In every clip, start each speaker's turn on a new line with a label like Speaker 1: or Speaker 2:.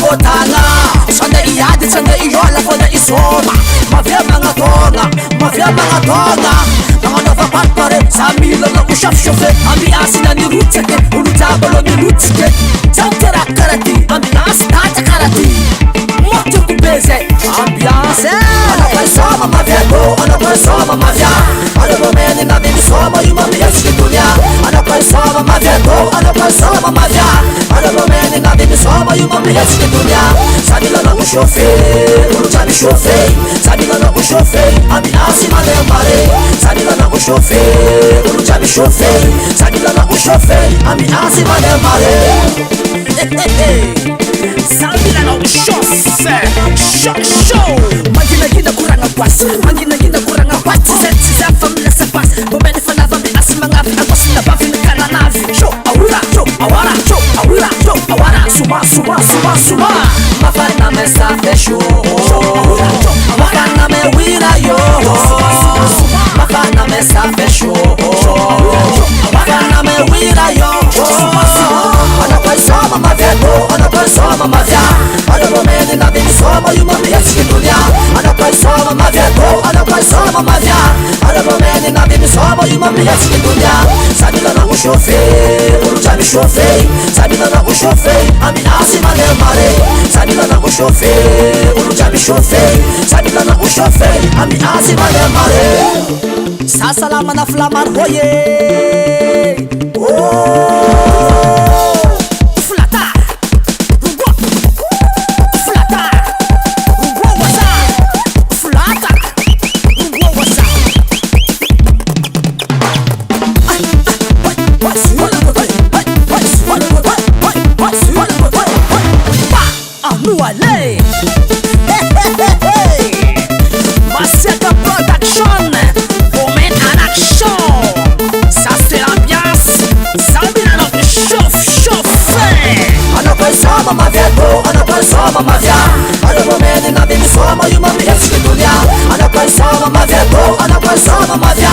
Speaker 1: botana Sanda iady sanda iola fona isoma Mavia mangatona Nanganova patpare Samila na ushaf-shofe Ambiasi na nirutsake Ulutabalo nirutsike Tantera karati Ambiasi tata karati Moto kubeze Ambiasi Anapaisoma mavia go Anapaisoma mavia Anapomeni na mimi soma Yumami yaski dunia Anapaisoma mavia go Anapaisoma mavia Anapomeni na mimi soma Yumami yaski dunia Sabila na ushofe Uluchabi shofe Sabila na ushofe Ambiasi manemare Sabila na ushofe Uluchabi shofe Sabila na ushofe Ambiasi manemare Sabila na ushofe Show Magina gina kurang apas Magina gina kurang apas Sensi zafa mila sapas Bomeni fanava mi asimangaf Ako sinabafi na kananavi Show awura, show awara Show awura, show awara Suma Mafana me safe show Mafana me wira yo Mafana me safe show Mafana me wira yo Anapaisoma mavego Anapaisoma mavya Anapomeni na mimi soma Yumami yaski dunia Anapaisoma mavego Anapaisoma mavya Anapomeni na mimi soma Yumami yaski dunia Sabila na ushofe Uluchabi shofe Sabila na ushofe Ambiasi manemare Sabila na ushofe Uluchabi shofe Sabila na ushofe Ambiasi manemare Sasalama na flaman hoye
Speaker 2: Nuale Maseka Production Women en action Ça c'est l'ambiance Sabila na ushofe
Speaker 1: Anapaisoma mavego Anapaisoma mavya Anapomeni na mimi soma Yumami yaski dunia Anapaisoma mavego Anapaisoma mavya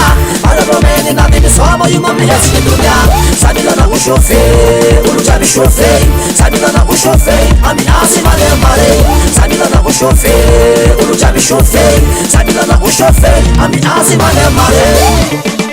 Speaker 1: Anapomeni na mimi soma Yumami yaski dunia Sabila na ushofe Uluchabi shofe Sabila na ushofe Ambiasi manemare Sabila na ushofe Uluchabi shofe Sabila na ushofe Ambiasi manemare